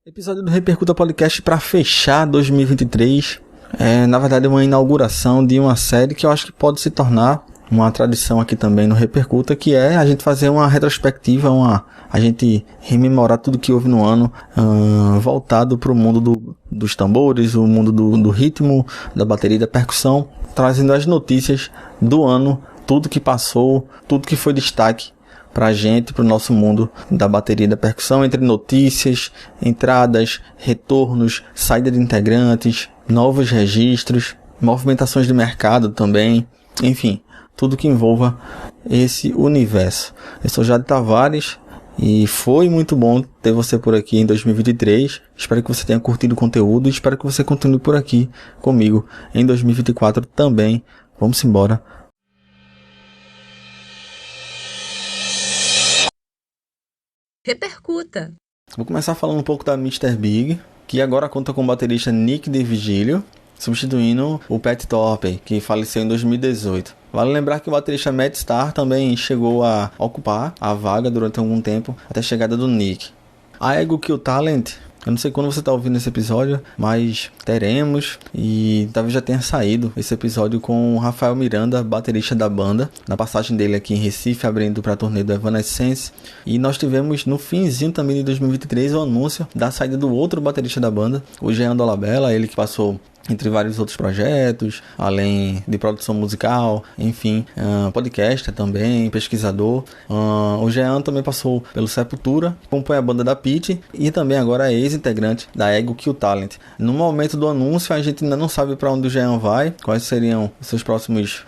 Episódio do Repercuta Podcast para fechar 2023. Na verdade, uma inauguração de uma série que eu acho que pode se tornar uma tradição aqui também no Repercuta, que é a gente fazer uma retrospectiva, a gente rememorar tudo que houve no ano, voltado para o mundo dos tambores, o mundo do ritmo, da bateria e da percussão, trazendo as notícias do ano, tudo que passou, tudo que foi destaque pra gente, pro nosso mundo da bateria e da percussão, entre notícias, entradas, retornos, saída de integrantes, novos registros, movimentações de mercado também, enfim, tudo que envolva esse universo. Eu sou Jade Tavares e foi muito bom ter você por aqui em 2023. Espero que você tenha curtido o conteúdo e espero que você continue por aqui comigo em 2024 também. Vamos embora. Repercuta. Vou começar falando um pouco da Mr. Big, que agora conta com o baterista Nick De Vigilio, substituindo o Pat Torpey, que faleceu em 2018. Vale lembrar que o baterista Matt Starr também chegou a ocupar a vaga durante algum tempo, até a chegada do Nick. A Ego Kill Talent, eu não sei quando você está ouvindo esse episódio, mas teremos, e talvez já tenha saído esse episódio com o Rafael Miranda, baterista da banda, na passagem dele aqui em Recife, abrindo para a turnê do Evanescence. E nós tivemos no finzinho também de 2023 o anúncio da saída do outro baterista da banda, o Jean Dolabella, ele que passou entre vários outros projetos, além de produção musical, enfim, podcaster também, pesquisador. O Jean também passou pelo Sepultura, compõe a banda da Pitty e também agora é ex-integrante da Ego Kill Talent. No momento do anúncio, a gente ainda não sabe para onde o Jean vai, quais seriam os seus próximos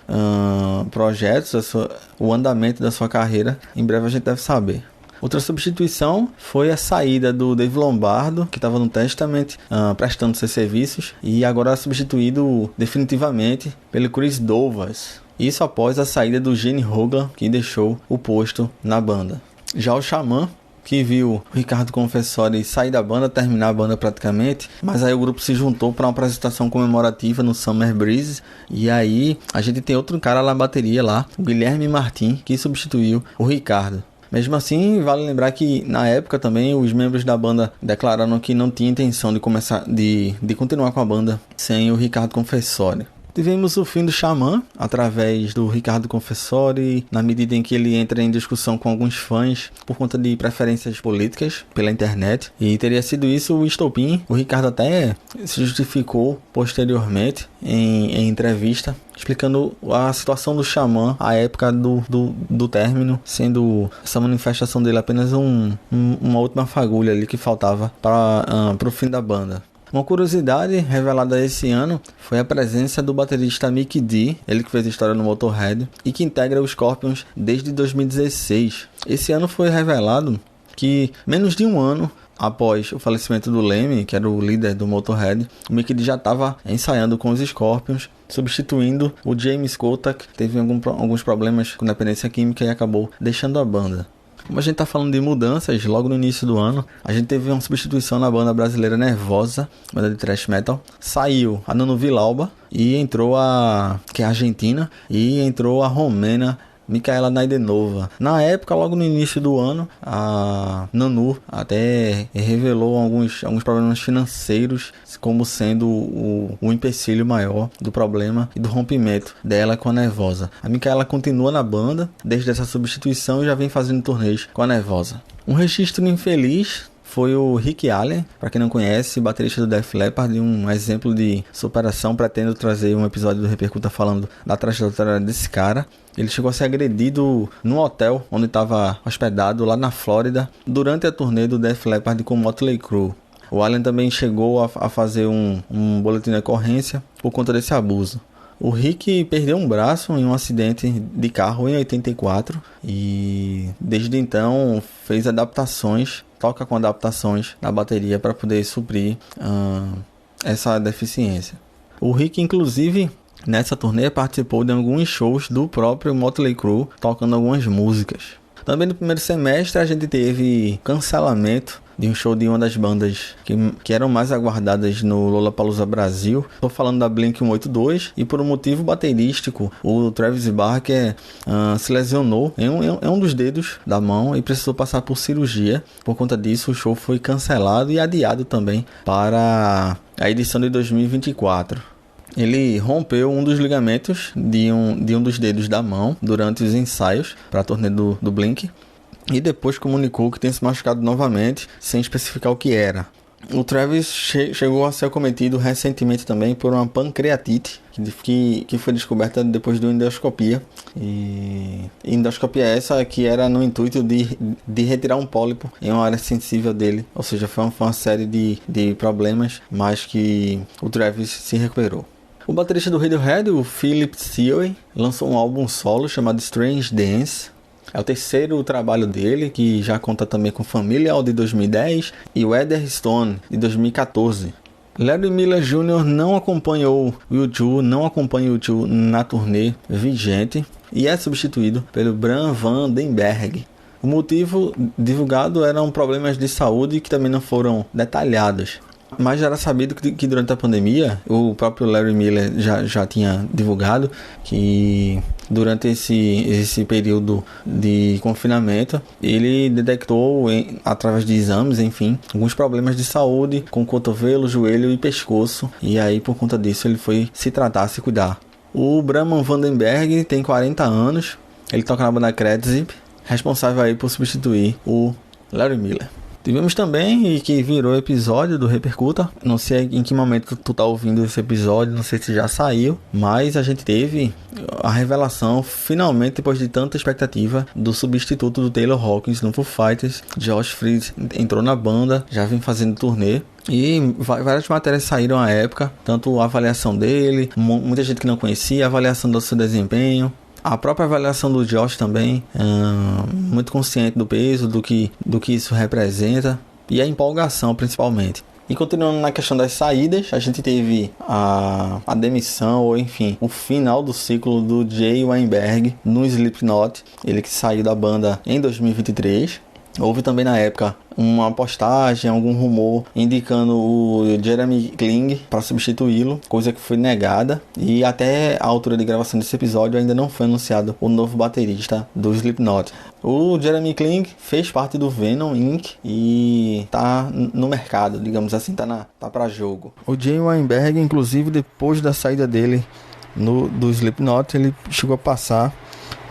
projetos, o andamento da sua carreira. Em breve a gente deve saber. Outra substituição foi a saída do Dave Lombardo, que estava no Testament, prestando seus serviços, e agora substituído definitivamente pelo Chris Dovas. Isso após a saída do Gene Hoglan, que deixou o posto na banda. Já o Xamã, que viu o Ricardo Confessori sair da banda, terminar a banda praticamente, mas aí o grupo se juntou para uma apresentação comemorativa no Summer Breeze, e aí a gente tem outro cara na bateria lá, o Guilherme Martin, que substituiu o Ricardo. Mesmo assim, vale lembrar que na época também os membros da banda declararam que não tinha intenção de continuar com a banda sem o Ricardo Confessori. Tivemos o fim do Xamã, através do Ricardo Confessori, na medida em que ele entra em discussão com alguns fãs por conta de preferências políticas pela internet. E teria sido isso o estopim. O Ricardo até se justificou posteriormente em entrevista, explicando a situação do Xamã, a época do término, sendo essa manifestação dele apenas uma última fagulha ali que faltava para o fim da banda. Uma curiosidade revelada esse ano foi a presença do baterista Mikkey Dee, ele que fez história no Motorhead e que integra os Scorpions desde 2016. Esse ano foi revelado que, menos de um ano após o falecimento do Lemmy, que era o líder do Motorhead, o Mikkey Dee já estava ensaiando com os Scorpions, substituindo o James Kottak, que teve alguns problemas com dependência química e acabou deixando a banda. Como a gente tá falando de mudanças, logo no início do ano, a gente teve uma substituição na banda brasileira Nervosa, banda de thrash metal. Saiu a Nanu Villalba e entrou que é argentina, e entrou a romena Micaela Naidenova. Na época, logo no início do ano, a Nanu até revelou alguns problemas financeiros como sendo o empecilho maior do problema e do rompimento dela com a Nervosa. A Micaela continua na banda desde essa substituição e já vem fazendo turnês com a Nervosa. Um registro infeliz foi o Rick Allen, para quem não conhece, baterista do Def Leppard, um exemplo de superação. Pretendo trazer um episódio do Repercuta falando da trajetória desse cara. Ele chegou a ser agredido num hotel onde estava hospedado lá na Flórida durante a turnê do Def Leppard com Motley Crue. O Allen também chegou a fazer um boletim de ocorrência por conta desse abuso. O Rick perdeu um braço em um acidente de carro em 84 e desde então fez toca com adaptações na bateria para poder suprir essa deficiência. O Rick, inclusive, nessa turnê participou de alguns shows do próprio Motley Crue, tocando algumas músicas. Também no primeiro semestre a gente teve cancelamento de um show de uma das bandas que eram mais aguardadas no Lollapalooza Brasil. Estou falando da Blink-182 e por um motivo baterístico, o Travis Barker se lesionou em um dos dedos da mão e precisou passar por cirurgia. Por conta disso, o show foi cancelado e adiado também para a edição de 2024. Ele rompeu um dos ligamentos de um dos dedos da mão durante os ensaios para a turnê do Blink e depois comunicou que tem se machucado novamente, sem especificar o que era. O Travis chegou a ser acometido recentemente também por uma pancreatite que foi descoberta depois de uma endoscopia. E endoscopia essa que era no intuito de retirar um pólipo em uma área sensível dele. Ou seja, foi uma série de problemas, mas que o Travis se recuperou. O baterista do Radiohead, o Philip Sewell, lançou um álbum solo chamado Strange Dance. É o terceiro trabalho dele, que já conta também com Familial de 2010 e o Eder Stone de 2014. Larry Miller Jr. não acompanha o U2 na turnê vigente e é substituído pelo Bram Van Den Berg. O motivo divulgado eram problemas de saúde que também não foram detalhados. Mas já era sabido que durante a pandemia, o próprio Larry Miller já tinha divulgado que durante esse período de confinamento, ele detectou, através de exames, enfim, alguns problemas de saúde com cotovelo, joelho e pescoço. E aí, por conta disso, ele foi se tratar, se cuidar. O Bram Van Den Berg tem 40 anos, ele toca na banda Kredzip, responsável aí por substituir o Larry Miller. Tivemos também, e que virou episódio do Repercuta, não sei em que momento tu tá ouvindo esse episódio, não sei se já saiu, mas a gente teve a revelação, finalmente, depois de tanta expectativa, do substituto do Taylor Hawkins no Foo Fighters. Josh Freese entrou na banda, já vem fazendo turnê. E várias matérias saíram à época, tanto a avaliação dele, muita gente que não conhecia, a avaliação do seu desempenho. A própria avaliação do Josh também, muito consciente do peso, do que isso representa e a empolgação principalmente. E continuando na questão das saídas, a gente teve a demissão, ou enfim, o final do ciclo do Jay Weinberg no Slipknot, ele que saiu da banda em 2023. Houve também na época uma postagem, algum rumor indicando o Jeremy Kling para substituí-lo, coisa que foi negada, e até a altura de gravação desse episódio ainda não foi anunciado o novo baterista do Slipknot. O Jeremy Kling fez parte do Venom Inc. e tá no mercado, digamos assim, tá para jogo. O Jay Weinberg, inclusive, depois da saída dele do Slipknot, ele chegou a passar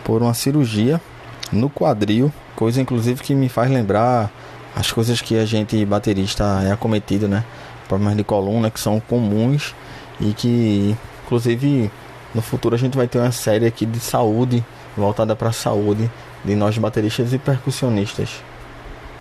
por uma cirurgia no quadril, coisa inclusive que me faz lembrar as coisas que a gente baterista é acometido, né? Problemas de coluna que são comuns e que inclusive no futuro a gente vai ter uma série aqui de saúde, voltada para a saúde de nós bateristas e percussionistas.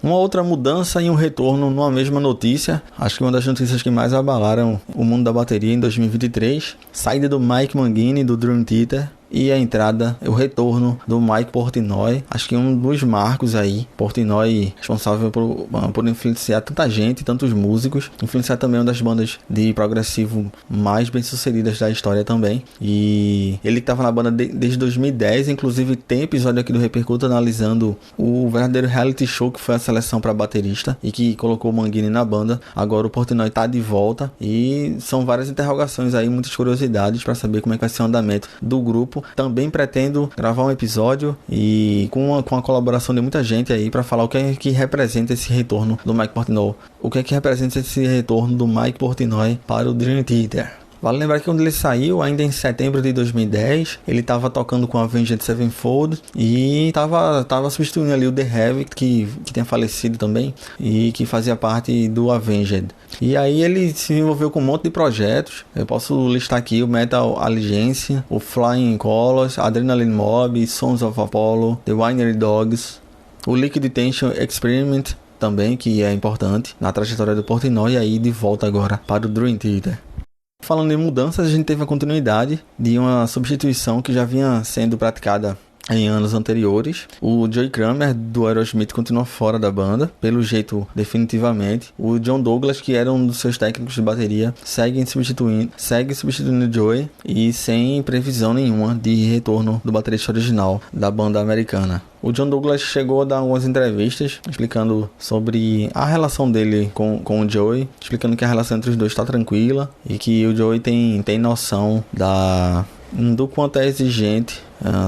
Uma outra mudança e um retorno numa mesma notícia, acho que uma das notícias que mais abalaram o mundo da bateria em 2023, saída do Mike Mangini do Dream Theater e a entrada, o retorno do Mike Portnoy, acho que um dos marcos aí. Portnoy responsável por influenciar tanta gente, tantos músicos, influenciar também uma das bandas de progressivo mais bem sucedidas da história também, e ele que estava na banda desde 2010, inclusive tem episódio aqui do Repercuta analisando o verdadeiro reality show que foi a seleção para baterista e que colocou o Mangini na banda. Agora o Portnoy tá de volta e são várias interrogações aí, muitas curiosidades para saber como é que vai ser o andamento do grupo. Também pretendo gravar um episódio e com a colaboração de muita gente aí para falar o que é que representa esse retorno do Mike Portnoy. O que é que representa esse retorno do Mike Portnoy para o Dream Theater. Vale lembrar que quando ele saiu, ainda em setembro de 2010, ele estava tocando com a Avenged Sevenfold e estava substituindo ali o The Heavy, que tinha falecido também e que fazia parte do Avenged. E aí ele se envolveu com um monte de projetos. Eu posso listar aqui o Metal Allegiance, o Flying Colors, Adrenaline Mob, Sons of Apollo, The Winery Dogs, o Liquid Tension Experiment também, que é importante na trajetória do Portnoy, e aí de volta agora para o Dream Theater. Falando em mudanças, a gente teve a continuidade de uma substituição que já vinha sendo praticada em anos anteriores. O Joey Kramer do Aerosmith continua fora da banda, pelo jeito definitivamente. O John Douglas, que era um dos seus técnicos de bateria, segue substituindo o Joey e sem previsão nenhuma de retorno do baterista original da banda americana. O John Douglas chegou a dar algumas entrevistas explicando sobre a relação dele com o Joey, explicando que a relação entre os dois está tranquila e que o Joey tem noção do quanto é exigente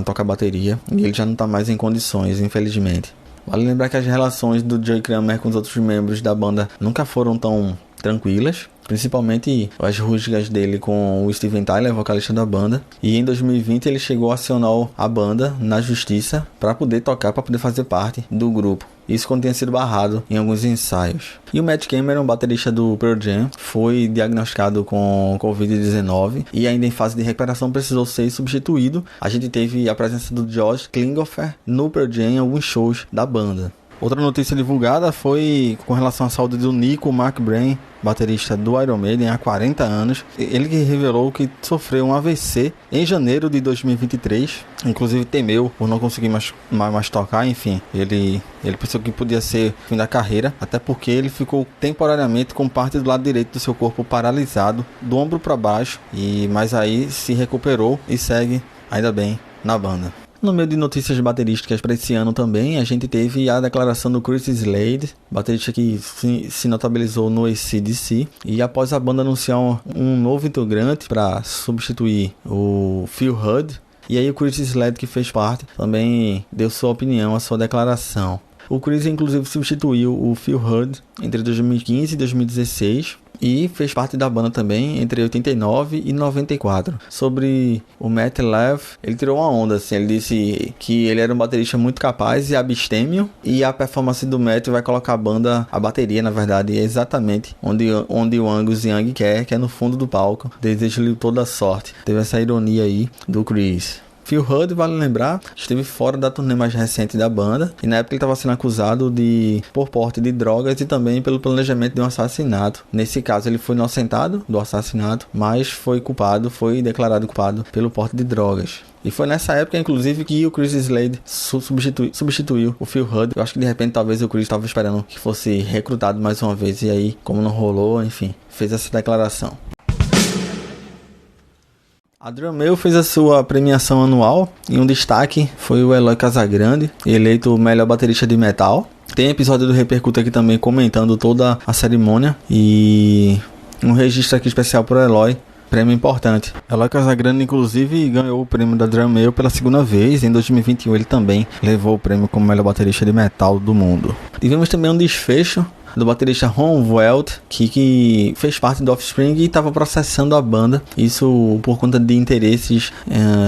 tocar bateria, e ele já não está mais em condições, infelizmente. Vale lembrar que as relações do Joey Kramer com os outros membros da banda nunca foram tão tranquilas, principalmente as rusgas dele com o Steven Tyler, vocalista da banda. E em 2020 ele chegou a acionar a banda na justiça para poder tocar, para poder fazer parte do grupo. Isso quando tinha sido barrado em alguns ensaios. E o Matt Cameron, baterista do Pearl Jam, foi diagnosticado com Covid-19 e ainda em fase de recuperação precisou ser substituído. A gente teve a presença do Josh Klinghoffer no Pearl Jam em alguns shows da banda. Outra notícia divulgada foi com relação à saúde do Nico McBrain, baterista do Iron Maiden há 40 anos. Ele que revelou que sofreu um AVC em janeiro de 2023. Inclusive temeu por não conseguir mais tocar. Enfim, ele pensou que podia ser o fim da carreira, até porque ele ficou temporariamente com parte do lado direito do seu corpo paralisado, do ombro para baixo, mas aí se recuperou e segue, ainda bem, na banda. No meio de notícias baterísticas para esse ano também, a gente teve a declaração do Chris Slade, baterista que se notabilizou no AC/DC, e após a banda anunciar um novo integrante para substituir o Phil Rudd, e aí o Chris Slade, que fez parte, também deu sua opinião, a sua declaração. O Chris inclusive substituiu o Phil Rudd entre 2015 e 2016 e fez parte da banda também entre 89 e 94. Sobre o Matt Lev, ele tirou uma onda, assim, ele disse que ele era um baterista muito capaz e abstêmio, e a performance do Matt vai colocar a bateria, na verdade, exatamente onde o Angus Young quer, que é no fundo do palco. Desejo-lhe toda a sorte. Teve essa ironia aí do Chris. Phil Rudd, vale lembrar, esteve fora da turnê mais recente da banda, e na época ele estava sendo acusado por porte de drogas e também pelo planejamento de um assassinato. Nesse caso ele foi inocentado do assassinato, mas foi declarado culpado pelo porte de drogas. E foi nessa época, inclusive, que o Chris Slade substituiu o Phil Rudd. Eu acho que de repente talvez o Chris estava esperando que fosse recrutado mais uma vez, e aí, como não rolou, enfim, fez essa declaração. A Drummel fez a sua premiação anual e um destaque foi o Eloy Casagrande, eleito o melhor baterista de metal. Tem episódio do Repercuta aqui também comentando toda a cerimônia e um registro aqui especial para o Eloy, prêmio importante. Eloy Casagrande inclusive ganhou o prêmio da Drummel pela segunda vez. Em 2021 ele também levou o prêmio como melhor baterista de metal do mundo. Tivemos também um desfecho do baterista Ron Voelt, que fez parte do Offspring e estava processando a banda, isso por conta de interesses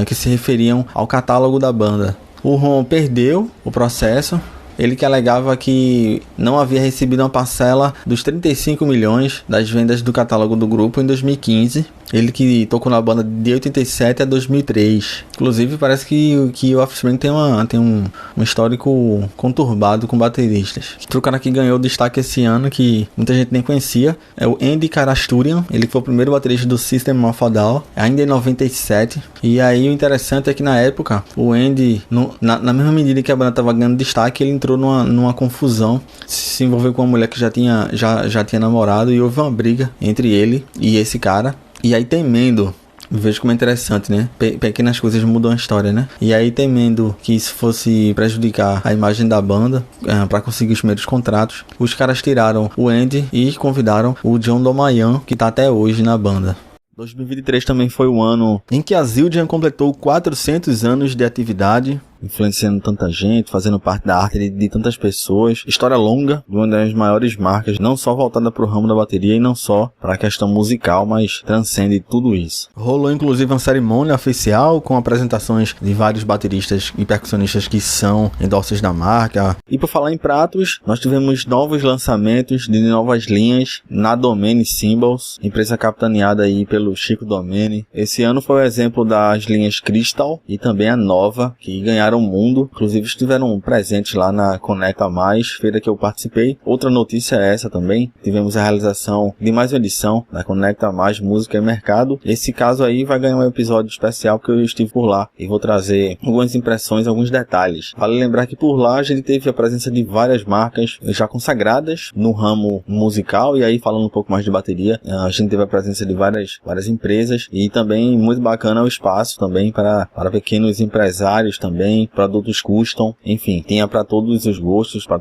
que se referiam ao catálogo da banda. O Ron perdeu o processo, ele que alegava que não havia recebido uma parcela dos 35 milhões das vendas do catálogo do grupo em 2015. Ele que tocou na banda de 87 a 2003. Inclusive parece que o Offspring tem um histórico conturbado com bateristas. Outro cara que ganhou destaque esse ano, que muita gente nem conhecia, é o Andy Karasturian. Ele foi o primeiro baterista do System of a Down, ainda em 97. E aí o interessante é que na época, o Andy, na mesma medida que a banda estava ganhando destaque, ele entrou numa confusão, se envolveu com uma mulher que já tinha namorado, e houve uma briga entre ele e esse cara. E aí temendo, veja como é interessante, né? Pequenas coisas mudam a história, né? E aí temendo que isso fosse prejudicar a imagem da banda, para conseguir os primeiros contratos, os caras tiraram o Andy e convidaram o John Domayan, que tá até hoje na banda. 2023 também foi o ano em que a Zildjian completou 400 anos de atividade, influenciando tanta gente, fazendo parte da arte de tantas pessoas. História longa, de uma das maiores marcas, não só voltada para o ramo da bateria e não só para a questão musical, mas transcende tudo isso. Rolou inclusive uma cerimônia oficial com apresentações de vários bateristas e percussionistas que são endossos da marca. E por falar em pratos, nós tivemos novos lançamentos de novas linhas na Domene Cymbals, empresa capitaneada aí pelo Chico Domene. Esse ano foi o exemplo das linhas Crystal e também a Nova, que ganharam ganharam o mundo, inclusive estiveram presentes lá na Conecta Mais, feira que eu participei. Outra notícia é essa também, tivemos a realização de mais uma edição da Conecta Mais Música e Mercado. Esse caso aí vai ganhar um episódio especial porque eu estive por lá e vou trazer algumas impressões, alguns detalhes. Vale lembrar que por lá a gente teve a presença de várias marcas já consagradas no ramo musical, e aí falando um pouco mais de bateria, a gente teve a presença de várias empresas, e também muito bacana o espaço também para pequenos empresários também, produtos custom, enfim, tinha para todos os gostos, para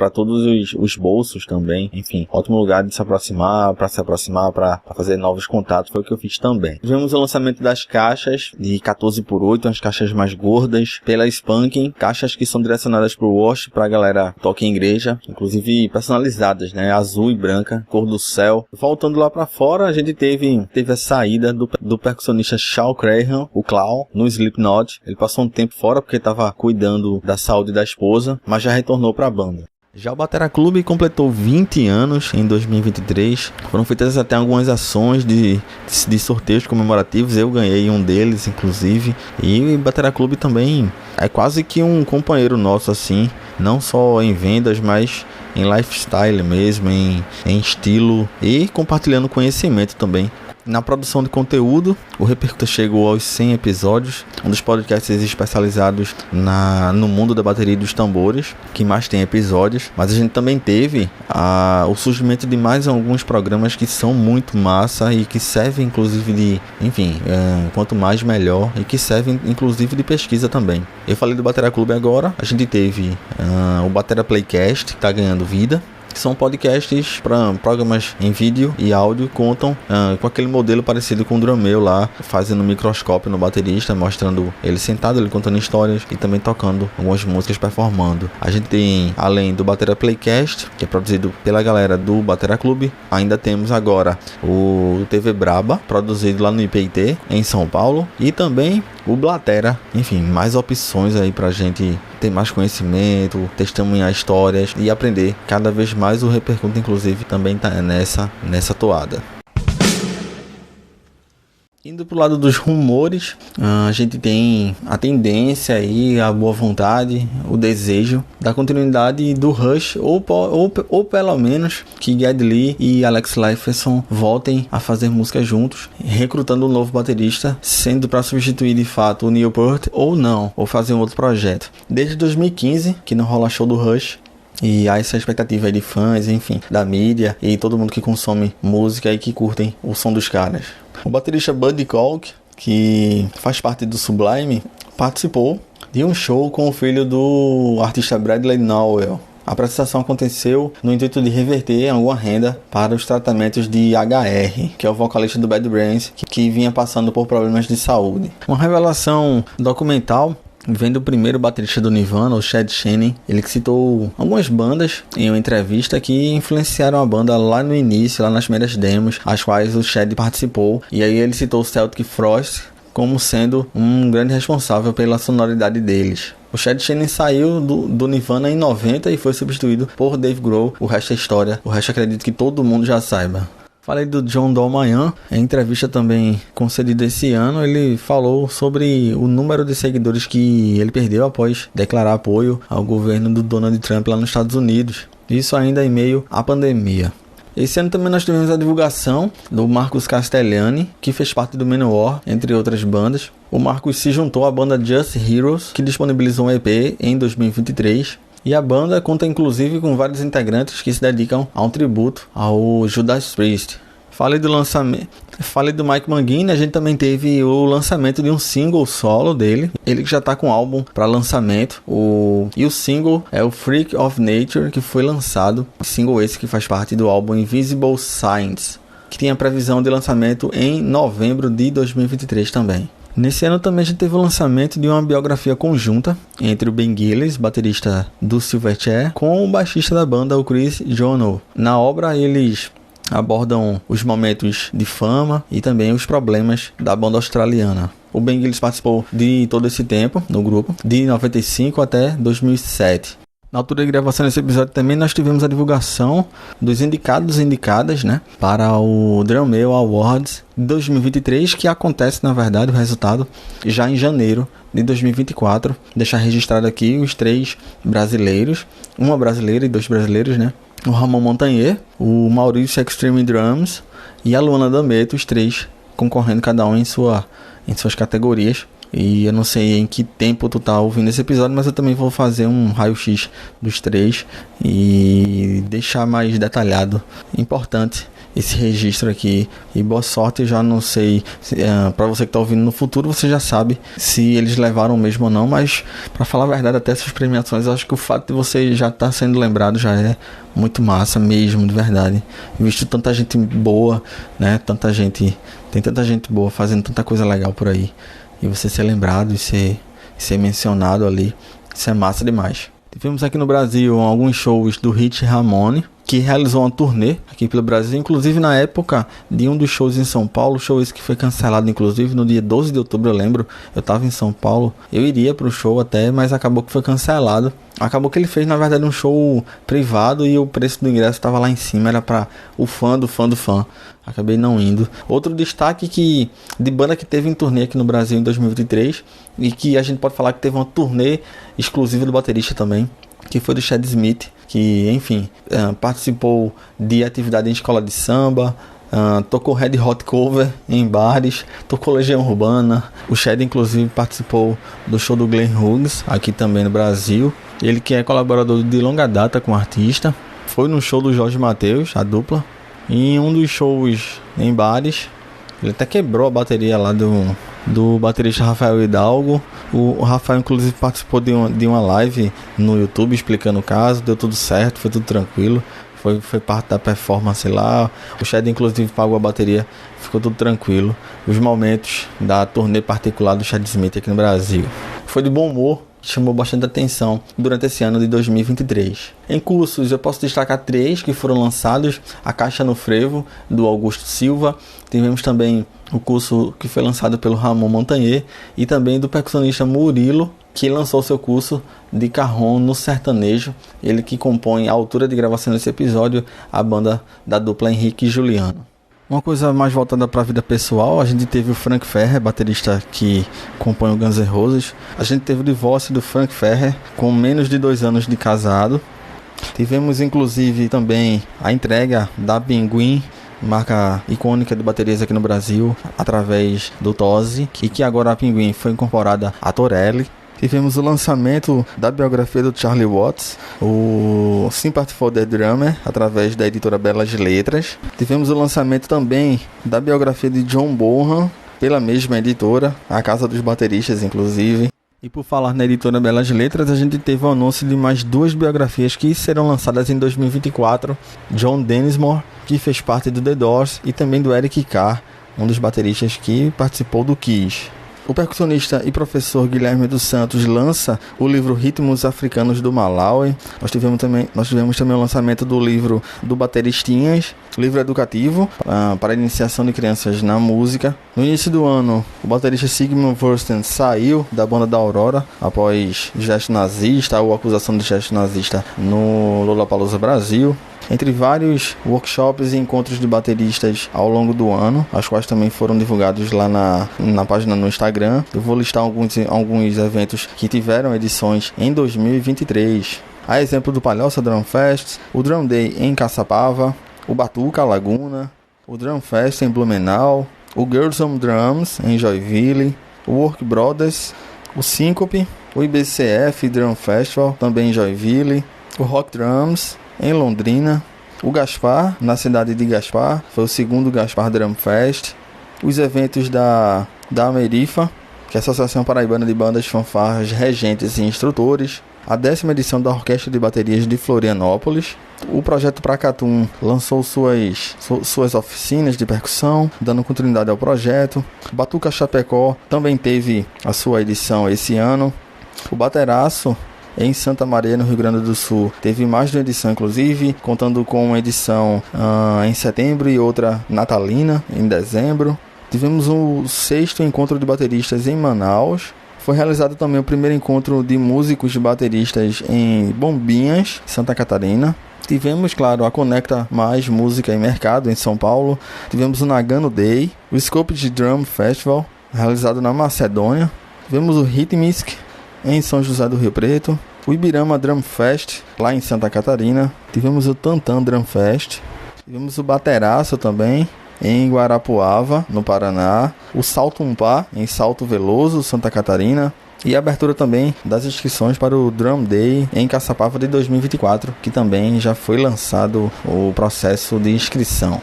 todos os bolsos também, enfim, ótimo lugar de se aproximar, para fazer novos contatos, foi o que eu fiz também. Tivemos o lançamento das caixas de 14x8, as caixas mais gordas, pela Spanking, caixas que são direcionadas para o wash, para a galera toca em igreja, inclusive personalizadas, né, azul e branca, cor do céu. Voltando lá para fora, a gente teve a saída do percussionista Shaw Crahan, o Clown, no Slipknot. Ele passou um tempo fora porque estava cuidando da saúde da esposa, mas já retornou para a banda. Já o Batera Clube completou 20 anos em 2023. Foram feitas até algumas ações de sorteios comemorativos. Eu ganhei um deles, inclusive. E o Batera Clube também é quase que um companheiro nosso, assim. Não só em vendas, mas em lifestyle mesmo, em estilo e compartilhando conhecimento também. Na produção de conteúdo, o Repercuta chegou aos 100 episódios, um dos podcasts especializados no mundo da bateria e dos tambores, que mais tem episódios, mas a gente também teve o surgimento de mais alguns programas que são muito massa e que servem inclusive de, enfim, quanto mais melhor, e que servem inclusive de pesquisa também. Eu falei do Batera Clube agora, a gente teve o Batera Playcast, que está ganhando vida. São podcasts para programas em vídeo e áudio, contam com aquele modelo parecido com o Drumeo lá, fazendo um microscópio no baterista, mostrando ele sentado, ele contando histórias e também tocando algumas músicas, performando. A gente tem, além do Batera Playcast, que é produzido pela galera do Batera Clube, ainda temos agora o TV Braba, produzido lá no IPT, em São Paulo, e também o Blatera. Enfim, mais opções aí pra gente ter mais conhecimento, testemunhar histórias e aprender cada vez mais. O Repercuta, inclusive, também tá nessa toada. Indo pro lado dos rumores, a gente tem a tendência aí, a boa vontade, o desejo da continuidade do Rush, ou pelo menos que Geddy Lee e Alex Lifeson voltem a fazer música juntos, recrutando um novo baterista, sendo para substituir de fato o Neil Peart ou não, ou fazer um outro projeto. Desde 2015, que não rola show do Rush, e há essa expectativa aí de fãs, enfim, da mídia e todo mundo que consome música e que curtem o som dos caras. O baterista Buddy Kolk, que faz parte do Sublime, participou de um show com o filho do artista Bradley Nowell. A apresentação aconteceu no intuito de reverter alguma renda para os tratamentos de HR, que é o vocalista do Bad Brains, que vinha passando por problemas de saúde. Uma revelação documental vem do primeiro baterista do Nirvana, o Chad Channing. Ele que citou algumas bandas em uma entrevista que influenciaram a banda lá no início, lá nas primeiras demos, as quais o Chad participou. E aí ele citou o Celtic Frost como sendo um grande responsável pela sonoridade deles. O Chad Channing saiu do Nirvana em 90 e foi substituído por Dave Grohl. O resto é história, o resto acredito que todo mundo já saiba. Falei do John Dolmayan, em entrevista também concedida esse ano, ele falou sobre o número de seguidores que ele perdeu após declarar apoio ao governo do Donald Trump lá nos Estados Unidos. Isso ainda em meio à pandemia. Esse ano também nós tivemos a divulgação do Marcus Castellani, que fez parte do Manowar, entre outras bandas. O Marcus se juntou à banda Just Heroes, que disponibilizou um EP em 2023. E a banda conta inclusive com vários integrantes que se dedicam a um tributo ao Judas Priest. Falei do Mike Mangini, a gente também teve o lançamento de um single solo dele. Ele que já está com um álbum para lançamento. E o single é o Freak of Nature, que foi lançado. O single esse que faz parte do álbum Invisible Signs, que tinha previsão de lançamento em novembro de 2023 também. Nesse ano também a gente teve o lançamento de uma biografia conjunta entre o Ben Gillis, baterista do Silverchair, com o baixista da banda, o Chris Jono. Na obra eles abordam os momentos de fama e também os problemas da banda australiana. O Ben Gillis participou de todo esse tempo no grupo, de 95 até 2007. Na altura de gravação desse episódio também nós tivemos a divulgação dos indicados e indicadas, né, para o Drumeo Awards 2023, que acontece, na verdade, o resultado já em janeiro de 2024. Deixar registrado aqui os 3 brasileiros, uma brasileira e 2 brasileiros, né? O Ramon Montanher, o Maurício Extreme Drums e a Luana D'Ameto, os 3 concorrendo cada um em suas categorias. E eu não sei em que tempo tu tá ouvindo esse episódio, mas eu também vou fazer um raio-x dos 3 e deixar mais detalhado. Importante esse registro aqui. E boa sorte. Eu já não sei, para você que tá ouvindo no futuro, você já sabe se eles levaram mesmo ou não, mas para falar a verdade, até essas premiações, eu acho que o fato de você já estar sendo lembrado já é muito massa mesmo, de verdade. Visto tanta gente boa, né? Tem tanta gente boa fazendo tanta coisa legal por aí. E você ser lembrado e ser mencionado ali, isso é massa demais. Tivemos aqui no Brasil alguns shows do Hit Ramone, que realizou uma turnê aqui pelo Brasil, inclusive na época de um dos shows em São Paulo, show esse que foi cancelado inclusive no dia 12 de outubro, eu lembro, eu tava em São Paulo, eu iria pro show até, mas acabou que foi cancelado. Acabou que ele fez na verdade um show privado e o preço do ingresso tava lá em cima, era para o fã do fã do fã. Acabei não indo. Outro destaque de banda que teve em turnê aqui no Brasil em 2023 e que a gente pode falar que teve uma turnê exclusiva do baterista também, que foi do Chad Smith, que enfim, participou de atividade em escola de samba, tocou Red Hot Cover em bares, tocou Legião Urbana. O Chad inclusive participou do show do Glenn Hughes aqui também no Brasil. Ele que é colaborador de longa data com o artista, foi no show do Jorge Mateus, a dupla. Em um dos shows em bares, ele até quebrou a bateria lá do baterista Rafael Hidalgo. O Rafael inclusive participou de uma live no YouTube explicando o caso. Deu tudo certo, foi tudo tranquilo. Foi parte da performance lá. O Chad inclusive pagou a bateria, ficou tudo tranquilo. Os momentos da turnê particular do Chad Smith aqui no Brasil. Foi de bom humor, chamou bastante atenção durante esse ano de 2023. Em cursos eu posso destacar 3 que foram lançados: a Caixa no Frevo, do Augusto Silva. Tivemos também o curso que foi lançado pelo Ramon Montanher e também do percussionista Murilo, que lançou seu curso de Carrom no sertanejo. Ele que compõe a altura de gravação desse episódio, a banda da dupla Henrique e Juliano. Uma coisa mais voltada para a vida pessoal, a gente teve o Frank Ferrer, baterista que compõe o Guns N' Roses. A gente teve o divórcio do Frank Ferrer, com menos de 2 anos de casado. Tivemos inclusive também a entrega da Pinguim, marca icônica de baterias aqui no Brasil, através do Tosi, e que agora a Pinguim foi incorporada a Torelli. Tivemos o lançamento da biografia do Charlie Watts, o Sympathy for the Drummer, através da editora Belas Letras. Tivemos o lançamento também da biografia de John Bonham, pela mesma editora, a Casa dos Bateristas, inclusive. E por falar na editora Belas Letras, a gente teve o anúncio de mais 2 biografias que serão lançadas em 2024. John Densmore, que fez parte do The Doors, e também do Eric Carr, um dos bateristas que participou do Kiss. O percussionista e professor Guilherme dos Santos lança o livro Ritmos Africanos do Malawi. Nós tivemos também o lançamento do livro do Bateristinhas, livro educativo para a iniciação de crianças na música. No início do ano, o baterista Sigmund Versten saiu da banda da Aurora após gesto nazista ou acusação de gesto nazista no Lollapalooza Brasil. Entre vários workshops e encontros de bateristas ao longo do ano, as quais também foram divulgados lá na página no Instagram. Eu vou listar alguns eventos que tiveram edições em 2023. A exemplo do Palhoça Drum Fest, o Drum Day em Caçapava, o Batuca Laguna, o Drum Fest em Blumenau, o Girls on Drums em Joinville, o Work Brothers, o Syncope, o IBCF Drum Festival também em Joinville, o Rock Drums em Londrina, o Gaspar, na cidade de Gaspar, foi o segundo Gaspar Drum Fest, os eventos da Amerifa, que é a Associação Paraibana de Bandas, Fanfarras, Regentes e Instrutores, a 10ª edição da Orquestra de Baterias de Florianópolis. O Projeto Pracatum lançou suas oficinas de percussão, dando continuidade ao projeto. O Batuca Chapecó também teve a sua edição esse ano. O Bateraço, em Santa Maria, no Rio Grande do Sul, teve mais de uma edição, inclusive, contando com uma edição em setembro e outra natalina, em dezembro. Tivemos o 6º encontro de bateristas em Manaus. Foi realizado também o primeiro encontro de músicos de bateristas em Bombinhas, Santa Catarina. Tivemos, claro, a Conecta Mais Música e Mercado, em São Paulo. Tivemos o Nagano Day, o Skopje Drum Festival, realizado na Macedônia. Tivemos o Ritmisk em São José do Rio Preto, o Ibirama Drum Fest lá em Santa Catarina, tivemos o Tantan Drum Fest, tivemos o Bateraço também em Guarapuava, no Paraná, o Salto Umpá em Salto Veloso, Santa Catarina, e a abertura também das inscrições para o Drum Day em Caçapava de 2024, que também já foi lançado o processo de inscrição.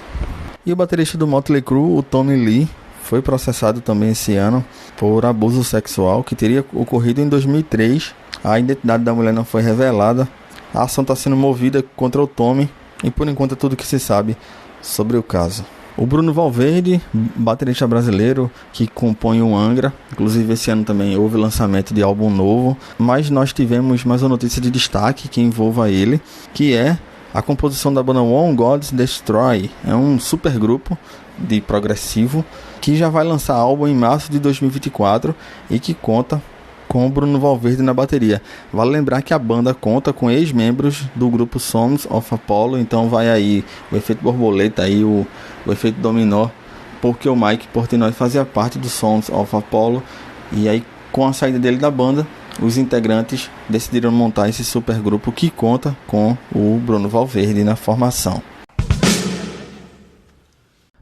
E o baterista do Motley Crue, o Tommy Lee, foi processado também esse ano por abuso sexual que teria ocorrido em 2003. A identidade da mulher não foi revelada. A ação está sendo movida contra o Tommy e por enquanto é tudo que se sabe sobre o caso. O Bruno Valverde, baterista brasileiro que compõe o Angra, inclusive esse ano também houve lançamento de álbum novo, mas nós tivemos mais uma notícia de destaque que envolva ele, que é a composição da banda One Gods Destroy. É um super grupo de progressivo que já vai lançar álbum em março de 2024 e que conta com o Bruno Valverde na bateria. Vale lembrar que a banda conta com ex-membros do grupo Sons of Apollo, então vai aí o efeito borboleta, aí o efeito dominó, porque o Mike Portnoy fazia parte do Sons of Apollo, e aí com a saída dele da banda, os integrantes decidiram montar esse super grupo que conta com o Bruno Valverde na formação.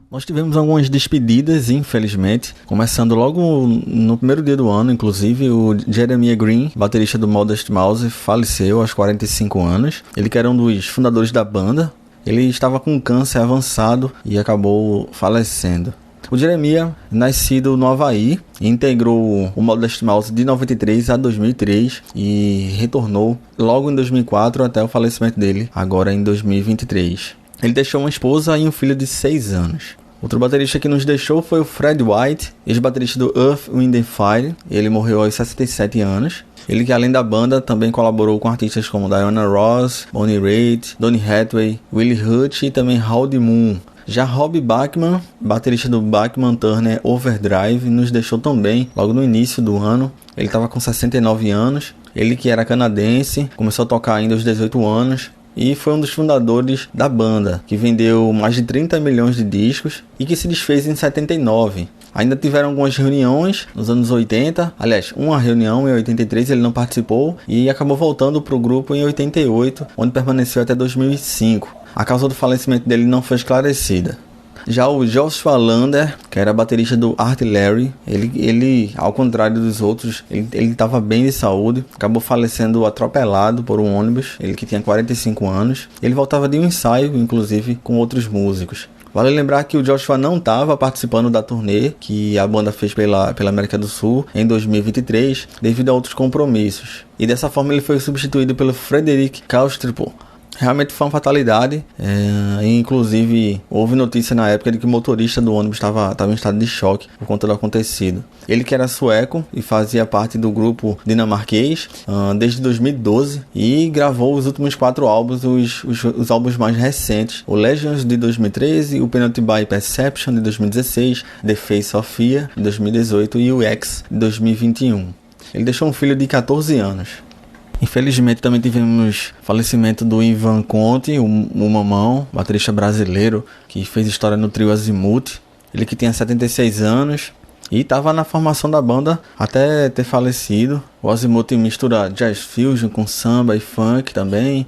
Nós tivemos algumas despedidas, infelizmente, começando logo no primeiro dia do ano, inclusive, o Jeremiah Green, baterista do Modest Mouse, faleceu aos 45 anos. Ele que era um dos fundadores da banda, ele estava com câncer avançado e acabou falecendo. O Jeremiah, nascido no Havaí, integrou o Modest Mouse de 93 a 2003 e retornou logo em 2004 até o falecimento dele, agora em 2023. Ele deixou uma esposa e um filho de 6 anos. Outro baterista que nos deixou foi o Fred White, ex-baterista do Earth, Wind and Fire. Ele morreu aos 67 anos. Ele que além da banda também colaborou com artistas como Diana Ross, Bonnie Raitt, Donny Hathaway, Willie Hutch e também Howdy Moon. Já Rob Bachman, baterista do Bachman Turner Overdrive, nos deixou também logo no início do ano. Ele estava com 69 anos. Ele que era canadense, começou a tocar ainda aos 18 anos. E foi um dos fundadores da banda, que vendeu mais de 30 milhões de discos e que se desfez em 79. Ainda tiveram algumas reuniões nos anos 80, aliás, uma reunião em 83 ele não participou e acabou voltando para o grupo em 88, onde permaneceu até 2005. A causa do falecimento dele não foi esclarecida. Já o Joshua Lander, que era baterista do Artillery, ele ao contrário dos outros, ele estava bem de saúde, acabou falecendo atropelado por um ônibus, ele que tinha 45 anos. Ele voltava de um ensaio, inclusive, com outros músicos. Vale lembrar que o Joshua não estava participando da turnê que a banda fez pela América do Sul em 2023, devido a outros compromissos. E dessa forma ele foi substituído pelo Frederick Kaustripo. Realmente foi uma fatalidade, inclusive houve notícia na época de que o motorista do ônibus estava em estado de choque por conta do acontecido. Ele que era sueco e fazia parte do grupo dinamarquês desde 2012 e gravou os últimos 4 álbuns, os álbuns mais recentes, o Legends de 2013, o Penalty by Perception de 2016, The Face of Fear de 2018 e o X de 2021. Ele deixou um filho de 14 anos. Infelizmente também tivemos falecimento do Ivan Conte, o Mamão, baterista brasileiro que fez história no trio Azimuth. Ele que tinha 76 anos e estava na formação da banda até ter falecido. O Azimuth mistura jazz fusion com samba e funk também,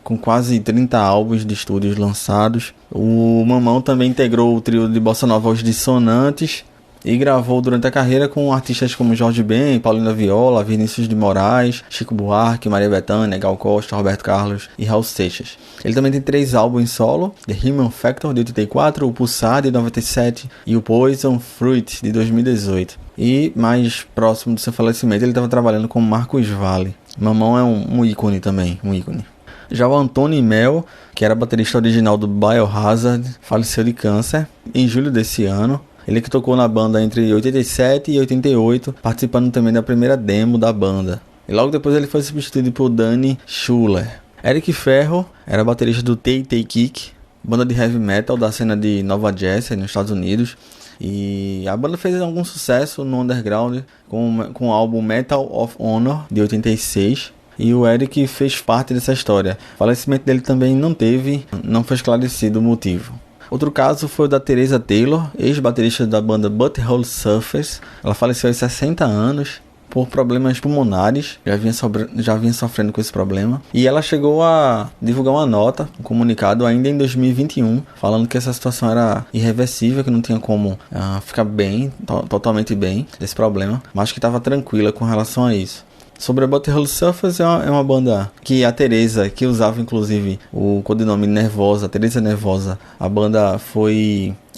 com quase 30 álbuns de estúdios lançados. O Mamão também integrou o trio de bossa nova Os Dissonantes e gravou durante a carreira com artistas como Jorge Ben, Paulinho da Viola, Vinícius de Moraes, Chico Buarque, Maria Bethânia, Gal Costa, Roberto Carlos e Raul Seixas. Ele também tem 3 álbuns solo, The Human Factor de 84, o Pulsar de 97 e o Poison Fruit de 2018. E mais próximo do seu falecimento ele estava trabalhando com Marcos Valle. Mamão é um ícone também, um ícone. Já o Antônio Mel, que era baterista original do Biohazard, faleceu de câncer em julho desse ano. Ele que tocou na banda entre 87 e 88, participando também da primeira demo da banda. E logo depois ele foi substituído por Danny Schuller. Eric Ferro era baterista do Tay Kick, banda de heavy metal da cena de Nova Jersey, nos Estados Unidos. E a banda fez algum sucesso no underground com o álbum Metal of Honor, de 86. E o Eric fez parte dessa história. O falecimento dele também não foi esclarecido o motivo. Outro caso foi o da Teresa Taylor, ex-baterista da banda Butthole Surfers. Ela faleceu aos 60 anos por problemas pulmonares, já vinha sofrendo com esse problema. E ela chegou a divulgar uma nota, um comunicado ainda em 2021, falando que essa situação era irreversível, que não tinha como ficar bem, totalmente bem desse problema, mas que estava tranquila com relação a isso. Sobre a Butthole Surfers, é uma banda que a Teresa, que usava inclusive o codinome Nervosa, Teresa Nervosa, a banda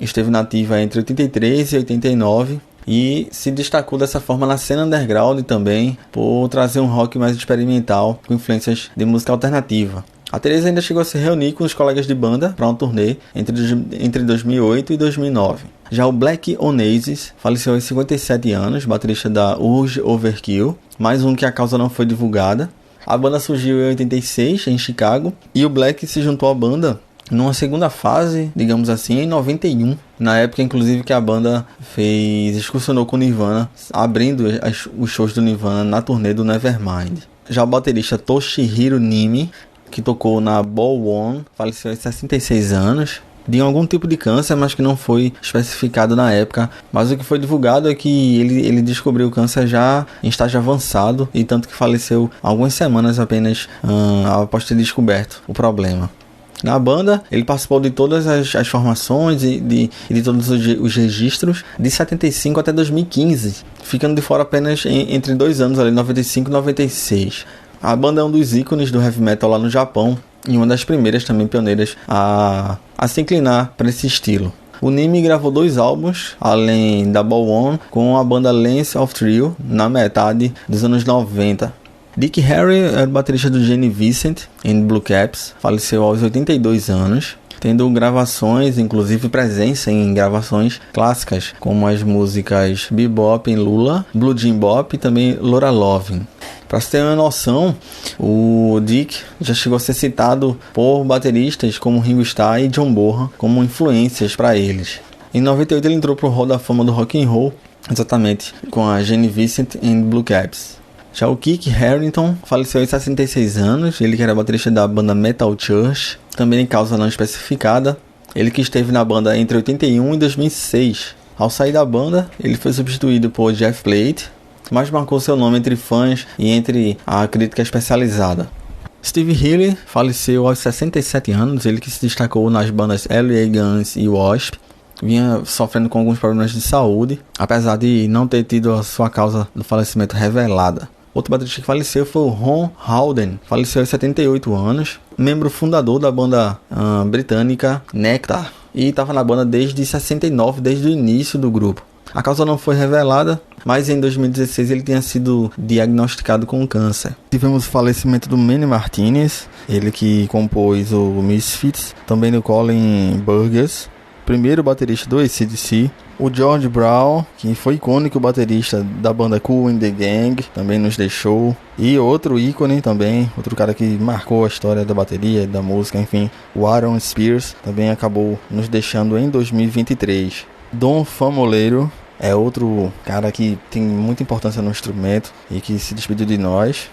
esteve nativa entre 83 e 89, e se destacou dessa forma na cena underground também, por trazer um rock mais experimental, com influências de música alternativa. A Teresa ainda chegou a se reunir com os colegas de banda para um turnê entre 2008 e 2009. Já o Black Onassis faleceu aos 57 anos, baterista da Urge Overkill, mais um que a causa não foi divulgada. A banda surgiu em 86, em Chicago, e o Black se juntou à banda numa segunda fase, digamos assim, em 91. Na época, inclusive, que a banda excursionou com o Nirvana, abrindo os shows do Nirvana na turnê do Nevermind. Já o baterista Toshihiro Nimi, que tocou na Ball One, faleceu aos 66 anos, de algum tipo de câncer, mas que não foi especificado na época. Mas o que foi divulgado é que ele descobriu o câncer já em estágio avançado, e tanto que faleceu algumas semanas apenas após ter descoberto o problema. Na banda, ele participou de todas as formações e de todos os registros de 75 até 2015, ficando de fora apenas entre 2 anos, ali, 95 e 96. A banda é um dos ícones do heavy metal lá no Japão, e uma das primeiras também pioneiras a se inclinar para esse estilo. O Nimi gravou 2 álbuns, além da Ball One, com a banda Lance of Trio, na metade dos anos 90. Dick Harry era baterista do Gene Vincent em Blue Caps, faleceu aos 82 anos, tendo gravações, inclusive presença em gravações clássicas, como as músicas Bebop em Lula, Blue Jean Bop e também Laura Lovin'. Para você ter uma noção, o Dick já chegou a ser citado por bateristas como Ringo Starr e John Bonham como influências para eles. Em 98 ele entrou para o Hall da Fama do Rock and Roll, exatamente, com a Gene Vincent em Blue Caps. Já o Kit Harington faleceu aos 66 anos, ele que era baterista da banda Metal Church, também em causa não especificada. Ele que esteve na banda entre 81 e 2006. Ao sair da banda, ele foi substituído por Jeff Plate, mas marcou seu nome entre fãs e entre a crítica especializada. Steve Healy faleceu aos 67 anos, ele que se destacou nas bandas L.A. Guns e Wasp. Vinha sofrendo com alguns problemas de saúde, apesar de não ter tido a sua causa do falecimento revelada. Outro baterista que faleceu foi o Ron Howden, faleceu aos 78 anos, membro fundador da banda britânica Nectar, e estava na banda desde 69, desde o início do grupo. A causa não foi revelada, mas em 2016 ele tinha sido diagnosticado com câncer. Tivemos o falecimento do Manny Martinez, ele que compôs o Misfits, também do Colin Burgess, primeiro baterista do AC/DC. O George Brown, que foi icônico baterista da banda Kool and the Gang, também nos deixou. E outro ícone também, outro cara que marcou a história da bateria, da música, enfim, o Aaron Spears, também acabou nos deixando em 2023. Don Famoleiro é outro cara que tem muita importância no instrumento e que se despediu de nós.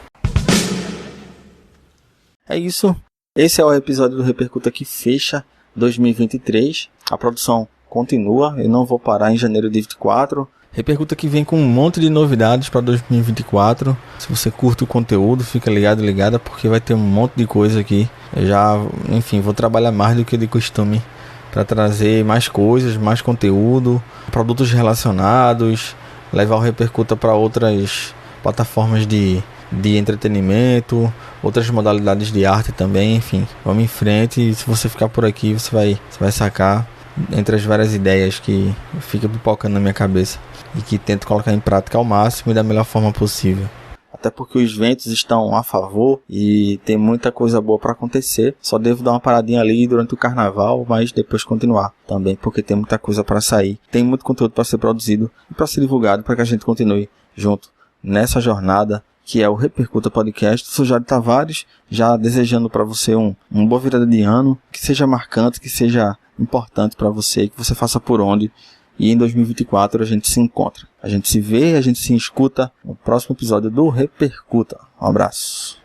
É isso. Esse é o episódio do Repercuta que fecha 2023. A produção continua, eu não vou parar em janeiro de 2024. Repercuta que vem com um monte de novidades para 2024. Se você curte o conteúdo, fica ligada, porque vai ter um monte de coisa aqui. Eu já, enfim, vou trabalhar mais do que de costume para trazer mais coisas, mais conteúdo, produtos relacionados, levar o Repercuta para outras plataformas de entretenimento, outras modalidades de arte também, enfim. Vamos em frente, e se você ficar por aqui, você vai sacar entre as várias ideias que fica pipocando na minha cabeça e que tento colocar em prática ao máximo e da melhor forma possível. Até porque os ventos estão a favor e tem muita coisa boa para acontecer. Só devo dar uma paradinha ali durante o carnaval, mas depois continuar também, porque tem muita coisa para sair. Tem muito conteúdo para ser produzido e para ser divulgado, para que a gente continue junto nessa jornada que é o Repercuta Podcast. Sou Jário Tavares, já desejando para você uma boa virada de ano, que seja marcante, que seja importante para você, que você faça por onde. E em 2024 a gente se encontra. A gente se vê, a gente se escuta no próximo episódio do Repercuta. Um abraço.